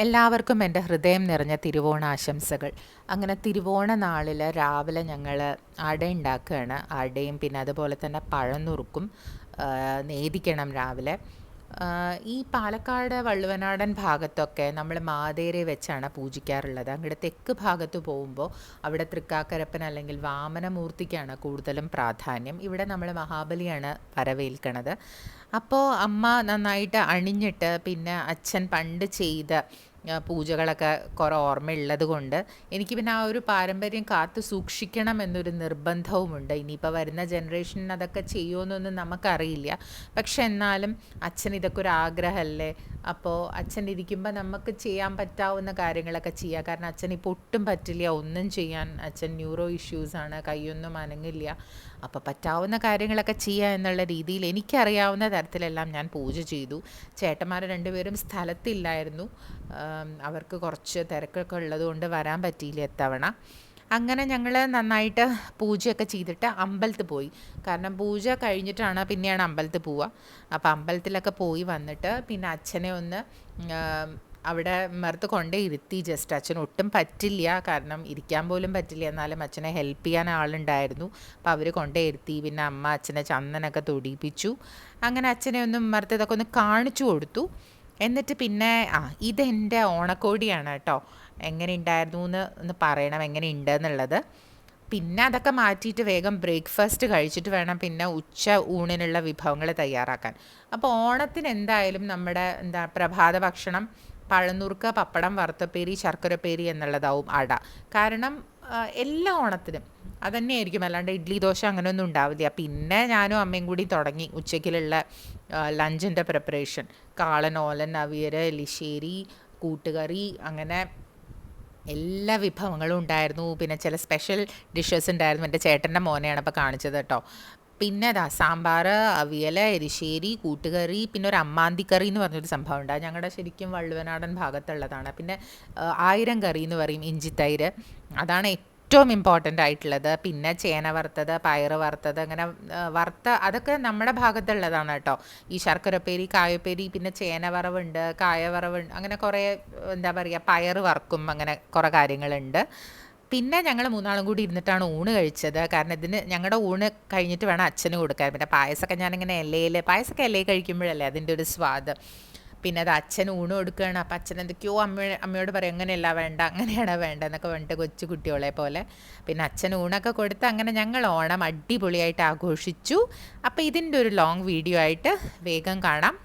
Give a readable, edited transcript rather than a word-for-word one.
എല്ലാവർക്കും എൻ്റെ ഹൃദയം നിറഞ്ഞ തിരുവോണ ആശംസകൾ. അങ്ങനെ തിരുവോണ നാളിൽ രാവിലെ ഞങ്ങൾ അട ഉണ്ടാക്കുകയാണ്. അടയും പിന്നെ അതുപോലെ തന്നെ പഴം നുറുക്കും നേദിക്കണം രാവിലെ. ഈ പാലക്കാട് വള്ളുവനാടൻ ഭാഗത്തൊക്കെ നമ്മൾ മാതേരെ വെച്ചാണ് പൂജിക്കാറുള്ളത്. അങ്ങോട്ട് തെക്ക് ഭാഗത്ത് പോകുമ്പോൾ അവിടെ തൃക്കാക്കരപ്പൻ അല്ലെങ്കിൽ വാമനമൂർത്തിക്കാണ് കൂടുതലും പ്രാധാന്യം. ഇവിടെ നമ്മൾ മഹാബലിയാണ് വരവേൽക്കണത്. അപ്പോൾ അമ്മ നന്നായിട്ട് അണിഞ്ഞിട്ട് പിന്നെ അച്ഛൻ പണ്ട് ചെയ്ത പൂജകളൊക്കെ കുറേ ഓർമ്മയുള്ളത് കൊണ്ട് എനിക്ക് പിന്നെ ആ ഒരു പാരമ്പര്യം കാത്തു സൂക്ഷിക്കണം എന്നൊരു നിർബന്ധവുമുണ്ട്. ഇനിയിപ്പോൾ വരുന്ന ജനറേഷനിൽ അതൊക്കെ ചെയ്യുമെന്നൊന്നും നമുക്കറിയില്ല. പക്ഷെ എന്നാലും അച്ഛൻ ഇതൊക്കെ ഒരു ആഗ്രഹമല്ലേ. അപ്പോൾ അച്ഛൻ ഇരിക്കുമ്പോൾ നമുക്ക് ചെയ്യാൻ പറ്റാവുന്ന കാര്യങ്ങളൊക്കെ ചെയ്യുക. കാരണം അച്ഛൻ ഇപ്പോൾ ഒട്ടും പറ്റില്ല ഒന്നും ചെയ്യാൻ. അച്ഛൻ ന്യൂറോ ഇഷ്യൂസാണ്, കൈയൊന്നും അനങ്ങില്ല. അപ്പോൾ പറ്റാവുന്ന കാര്യങ്ങളൊക്കെ ചെയ്യുക എന്നുള്ള രീതിയിൽ എനിക്കറിയാവുന്ന തരത്തിലെല്ലാം ഞാൻ പൂജ ചെയ്തു. ചേട്ടന്മാർ രണ്ടുപേരും സ്ഥലത്തില്ലായിരുന്നു. അവർക്ക് കുറച്ച് തിരക്കൊക്കെ ഉള്ളതുകൊണ്ട് വരാൻ പറ്റിയില്ല ഇത്തവണ. അങ്ങനെ ഞങ്ങൾ നന്നായിട്ട് പൂജയൊക്കെ ചെയ്തിട്ട് അമ്പലത്തിൽ പോയി. കാരണം പൂജ കഴിഞ്ഞിട്ടാണ് പിന്നെയാണ് അമ്പലത്തിൽ പോവുക. അപ്പോൾ അമ്പലത്തിലൊക്കെ പോയി വന്നിട്ട് പിന്നെ അച്ഛനെ ഒന്ന് അവിടെ മറുത്ത് കൊണ്ടേ ഇരുത്തി. ജസ്റ്റ് അച്ഛന് ഒട്ടും പറ്റില്ല, കാരണം ഇരിക്കാൻ പോലും പറ്റില്ല. എന്നാലും അച്ഛനെ ഹെൽപ്പ് ചെയ്യാൻ ആളുണ്ടായിരുന്നു. അപ്പോൾ അവർ കൊണ്ടേ ഇരുത്തി. പിന്നെ അമ്മ അച്ഛനെ ചന്ദനമൊക്കെ തൊടിയിപ്പിച്ചു. അങ്ങനെ അച്ഛനെ ഒന്ന് മറുത്ത് ഇതൊക്കെ ഒന്ന് കാണിച്ചു കൊടുത്തു. എന്നിട്ട് പിന്നെ ഇതെൻ്റെ ഓണക്കോടിയാണ് കേട്ടോ, എങ്ങനെ ഉണ്ടായിരുന്നു എന്ന് ഒന്ന് പറയണം, എങ്ങനെ ഉണ്ടെന്നുള്ളത്. പിന്നെ അതൊക്കെ മാറ്റിയിട്ട് വേഗം ബ്രേക്ക്ഫാസ്റ്റ് കഴിച്ചിട്ട് വേണം പിന്നെ ഉച്ച ഊണിനുള്ള വിഭവങ്ങൾ തയ്യാറാക്കാൻ. അപ്പോൾ ഓണത്തിന് എന്തായാലും നമ്മുടെ പ്രഭാത ഭക്ഷണം പഴനുറുക്ക, പപ്പടം, വറുത്തപ്പേരി, ശർക്കരപ്പേരി എന്നുള്ളതാവും അട. കാരണം എല്ലാ ഓണത്തിനും അതുതന്നെയായിരിക്കും, അല്ലാണ്ട് ഇഡ്ഡലി ദോശ അങ്ങനെയൊന്നും ഉണ്ടാവില്ല. പിന്നെ ഞാനും അമ്മയും കൂടി തുടങ്ങി ഉച്ചയ്ക്കുള്ള ലഞ്ചിൻ്റെ പ്രിപ്പറേഷൻ. കാളൻ, ഓലൻ, അവിയൽ, എലിശ്ശേരി, കൂട്ടുകറി, അങ്ങനെ എല്ലാ വിഭവങ്ങളും ഉണ്ടായിരുന്നു. പിന്നെ ചില സ്പെഷ്യൽ ഡിഷസ് ഉണ്ടായിരുന്നു. എൻ്റെ ചേട്ടൻ്റെ മോനെയാണ് അപ്പോൾ കാണിച്ചത് കേട്ടോ. പിന്നെ സാമ്പാർ, അവിയൽ, എരിശ്ശേരി, കൂട്ടുകറി, പിന്നെ ഒരു അമ്മാന്തിക്കറി എന്ന് പറഞ്ഞൊരു സംഭവം ഉണ്ട്. ഞങ്ങളുടെ ശരിക്കും വള്ളുവനാടൻ ഭാഗത്തുള്ളതാണ്. പിന്നെ 1000 കറി എന്ന് പറയും, ഇഞ്ചിത്തൈര്, അതാണ് ഏറ്റവും ഇമ്പോർട്ടൻ്റ് ആയിട്ടുള്ളത്. പിന്നെ ചേന വറുത്തത്, പയറ് വറുത്തത്, അങ്ങനെ അതൊക്കെ നമ്മുടെ ഭാഗത്തുള്ളതാണ് കേട്ടോ. ഈ ശർക്കരപ്പേരി, കായപ്പേരി, പിന്നെ ചേന വറവുണ്ട്, കായ വറവുണ്ട്, അങ്ങനെ കുറേ പയറ് വറക്കും, അങ്ങനെ കുറേ കാര്യങ്ങളുണ്ട്. പിന്നെ ഞങ്ങൾ മൂന്നാളും കൂടി ഇരുന്നിട്ടാണ് ഊണ് കഴിച്ചത്. കാരണം ഇതിന് ഞങ്ങളുടെ ഊണ് കഴിഞ്ഞിട്ട് വേണം അച്ഛന് കൊടുക്കാൻ. പിന്നെ പായസമൊക്കെ ഞാനിങ്ങനെ പായസമൊക്കെ ഇലയിൽ കഴിക്കുമ്പോഴല്ലേ അതിൻ്റെ ഒരു സ്വാദ്. പിന്നെ അത് അച്ഛന് ഊണ് കൊടുക്കുകയാണ്. അപ്പം അച്ഛൻ എന്തൊക്കെയോ അമ്മയോട് പറയും, അങ്ങനെയല്ല വേണ്ട, അങ്ങനെയാണ് വേണ്ട എന്നൊക്കെ പറഞ്ഞിട്ട് കൊച്ചു കുട്ടികളെ പോലെ. പിന്നെ അച്ഛന് ഊണൊക്കെ കൊടുത്ത് അങ്ങനെ ഞങ്ങൾ ഓണം അടിപൊളിയായിട്ട് ആഘോഷിച്ചു. അപ്പോൾ ഇതിൻ്റെ ഒരു ലോങ് വീഡിയോ ആയിട്ട് വേഗം കാണാം.